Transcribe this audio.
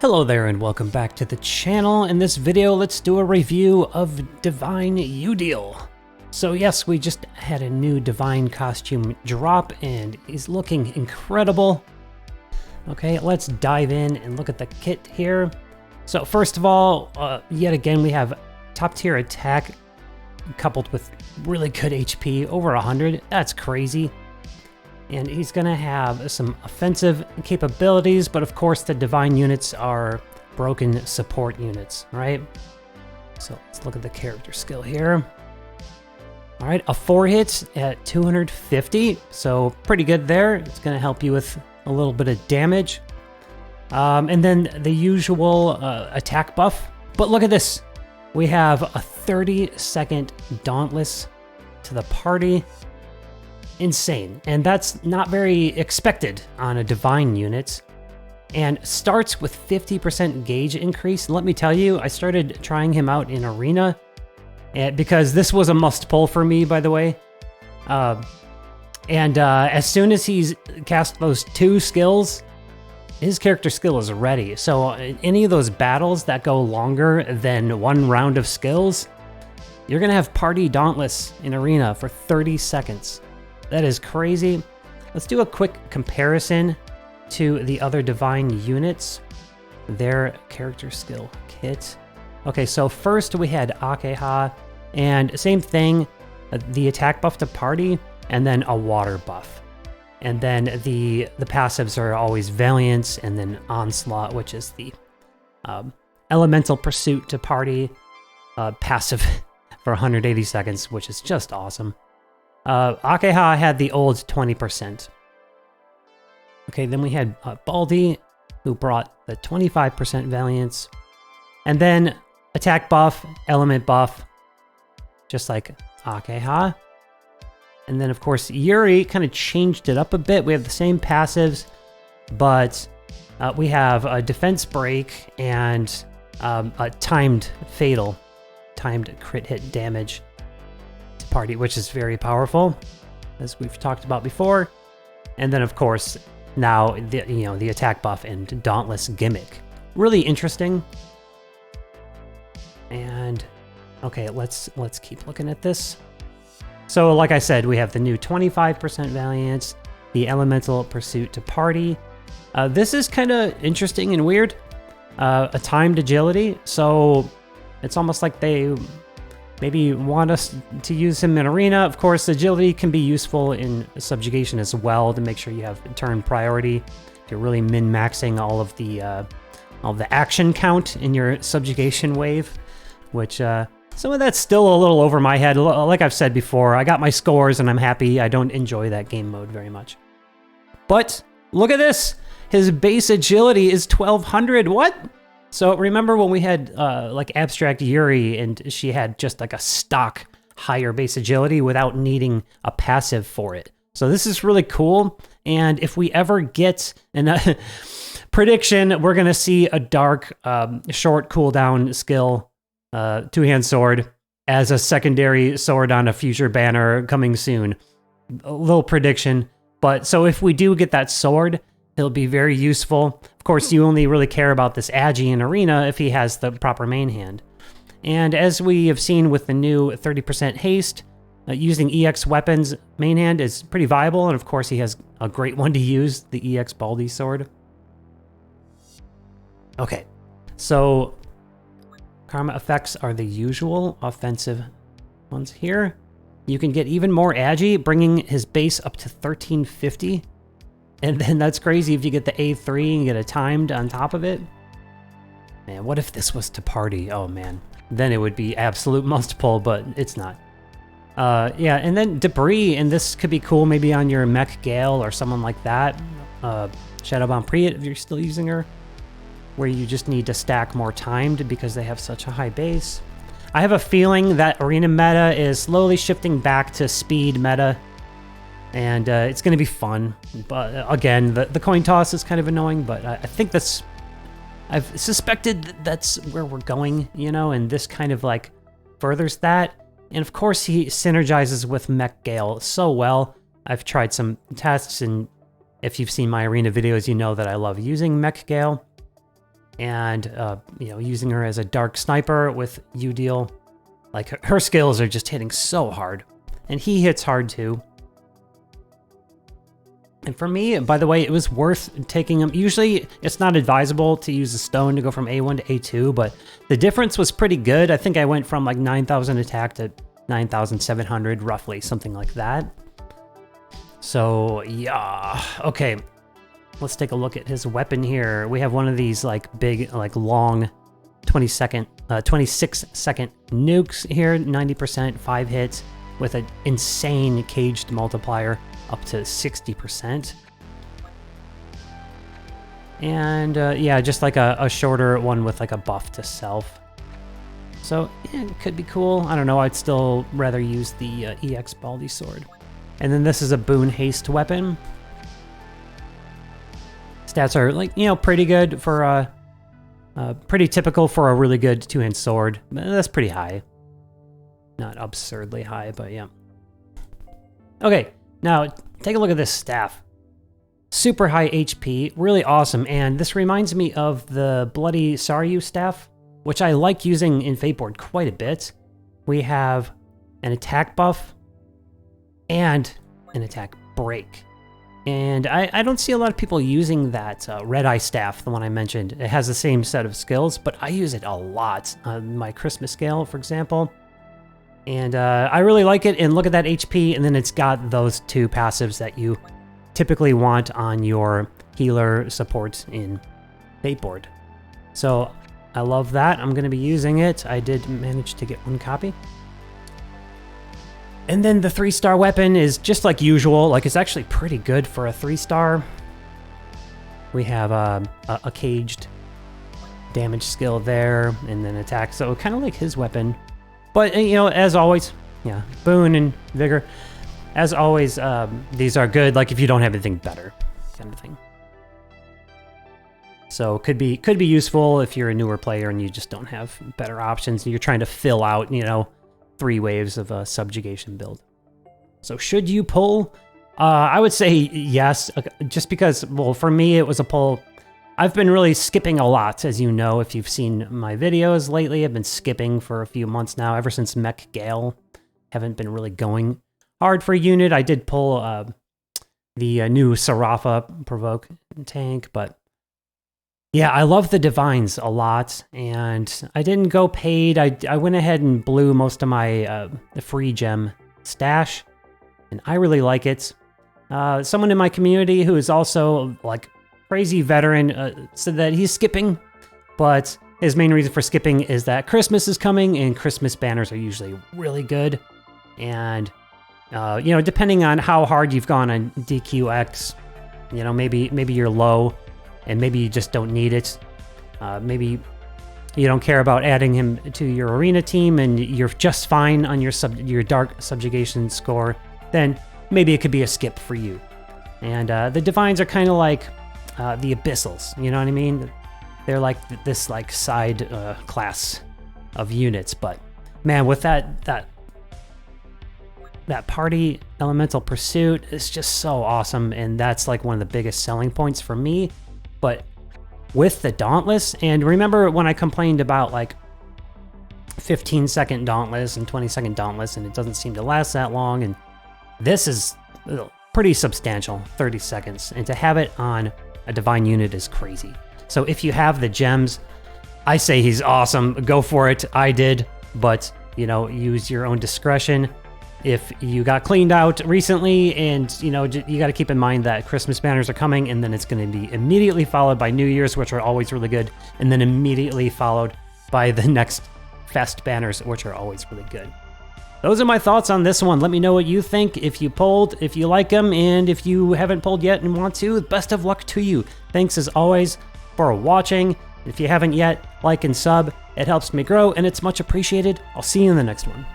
Hello there and welcome back to the channel. In this video, let's do a review of Divine Yudil. So yes, we just had a new Divine costume drop and he's looking incredible. Okay, let's dive in and look at the kit here. So first of all, yet again, we have top tier attack coupled with really good HP, over 100. That's crazy. And he's gonna have some offensive capabilities, but of course the divine units are broken support units, right? So let's look at the character skill here. All right, a 4-hit at 250, so pretty good there. It's gonna help you with a little bit of damage. And then the usual attack buff. But look at this. We have a 30-second Dauntless to the party. Insane, and that's not very expected on a divine unit, and starts with 50% gauge increase. Let me tell you, I started trying him out in arena because this was a must pull for me, by the way. As soon as he's cast those 2 skills, his character skill is ready. So any of those battles that go longer than 1 round of skills, you're gonna have party Dauntless in arena for 30 seconds. That is crazy. Let's do a quick comparison to the other divine units, their character skill kit. Okay, so first we had Akeha, and same thing, the attack buff to party, and then a water buff. And then the passives are always Valiance, and then Onslaught, which is the elemental pursuit to party passive for 180 seconds, which is just awesome. Akeha had the old 20%. Okay, then we had Baldi, who brought the 25% Valiance. And then attack buff, element buff, just like Akeha. And then, of course, Yuri kind of changed it up a bit. We have the same passives, but we have a defense break and a timed fatal, timed crit hit damage party, which is very powerful, as we've talked about before. And then of course now the attack buff and Dauntless gimmick, really interesting. And okay, let's keep looking at this. So like I said, we have the new 25% Valiance, the elemental pursuit to party. This is kind of interesting and weird. A timed agility, so it's almost like they maybe want us to use him in arena. Of course, agility can be useful in subjugation as well to make sure you have turn priority. If you're really min-maxing all of the action count in your subjugation wave, which some of that's still a little over my head. Like I've said before, I got my scores and I'm happy. I don't enjoy that game mode very much. But look at this. His base agility is 1200. What? So remember when we had like Abstract Yuri and she had just like a stock higher base agility without needing a passive for it. So this is really cool. And if we ever get a prediction, we're going to see a dark short cooldown skill, 2-hand sword as a secondary sword on a future banner coming soon. A little prediction. But so if we do get that sword, he'll be very useful. Of course, you only really care about this Agi in arena if he has the proper main hand. And as we have seen with the new 30% haste, using EX weapons main hand is pretty viable. And of course, he has a great one to use, the EX Baldi sword. Okay, so karma effects are the usual offensive ones here. You can get even more Agi, bringing his base up to 1350. And then that's crazy if you get the A3 and get a timed on top of it. Man, what if this was to party? Oh man, then it would be absolute must pull, but it's not. Yeah, and then debris, and this could be cool maybe on your Mech Gale or someone like that. Shadowbound Priet, if you're still using her, where you just need to stack more timed because they have such a high base. I have a feeling that arena meta is slowly shifting back to speed meta. And it's going to be fun. But again, the coin toss is kind of annoying, but I think I've suspected that's where we're going, you know, and this kind of like furthers that. And of course, he synergizes with Mech Gale so well. I've tried some tests, and if you've seen my arena videos, you know that I love using Mech Gale. and you know, using her as a dark sniper with Yudil. Like, her skills are just hitting so hard, and he hits hard too. And for me, by the way, it was worth taking him. Usually, it's not advisable to use a stone to go from A1 to A2, but the difference was pretty good. I think I went from like 9,000 attack to 9,700, roughly, something like that. So, yeah. Okay, let's take a look at his weapon here. We have one of these like big, like long 26-second nukes here, 90%, 5 hits, with an insane caged multiplier up to 60%. And yeah, just like a shorter one with like a buff to self. So yeah, it could be cool. I don't know, I'd still rather use the EX Baldy sword. And then this is a boon haste weapon. Stats are like, you know, pretty good for pretty typical for a really good two-hand sword. That's pretty high. Not absurdly high, but yeah. Okay, now take a look at this staff. Super high HP, really awesome, and this reminds me of the Bloody Saryu staff, which I like using in Fateboard quite a bit. We have an attack buff and an attack break. And I don't see a lot of people using that Red Eye staff, the one I mentioned. It has the same set of skills, but I use it a lot on my Christmas scale, for example. And I really like it, and look at that HP, and then it's got those two passives that you typically want on your healer supports in Fateboard. So I love that. I'm going to be using it. I did manage to get one copy. And then the 3-star weapon is just like usual. Like, it's actually pretty good for a 3-star. We have a caged damage skill there, and then attack. So kind of like his weapon. But, you know, as always, yeah, boon and vigor. As always, these are good, like if you don't have anything better, kind of thing. So could be useful if you're a newer player and you just don't have better options. You're trying to fill out, you know, 3 waves of a subjugation build. So should you pull? I would say yes, just because, well, for me it was a pull. I've been really skipping a lot, as you know, if you've seen my videos lately. I've been skipping for a few months now, ever since Mech Gale. Haven't been really going hard for a unit. I did pull the new Sarafa Provoke tank, but yeah, I love the Divines a lot, and I didn't go paid. I went ahead and blew most of my free gem stash, and I really like it. Someone in my community who is also like crazy veteran said that he's skipping, but his main reason for skipping is that Christmas is coming, and Christmas banners are usually really good, and you know, depending on how hard you've gone on DQX, you know, maybe you're low, and maybe you just don't need it. Maybe you don't care about adding him to your arena team, and you're just fine on your dark subjugation score. Then maybe it could be a skip for you. And the Divines are kind of like the Abyssals. You know what I mean? They're like this like side class of units. But man, with that party elemental pursuit is just so awesome, and that's like one of the biggest selling points for me. But with the Dauntless, and remember when I complained about like 15-second Dauntless and 20-second Dauntless, and it doesn't seem to last that long, and this is pretty substantial, 30 seconds, and to have it on a Divine unit is crazy. So if you have the gems, I say he's awesome. Go for it. I did, but you know, use your own discretion. If you got cleaned out recently, and you know, you got to keep in mind that Christmas banners are coming, and then it's going to be immediately followed by New Year's, which are always really good, and then immediately followed by the next Fest banners, which are always really good. Those are my thoughts on this one. Let me know what you think, if you pulled, if you like them, and if you haven't pulled yet and want to, best of luck to you. Thanks as always for watching. If you haven't yet, like and sub. It helps me grow, and it's much appreciated. I'll see you in the next one.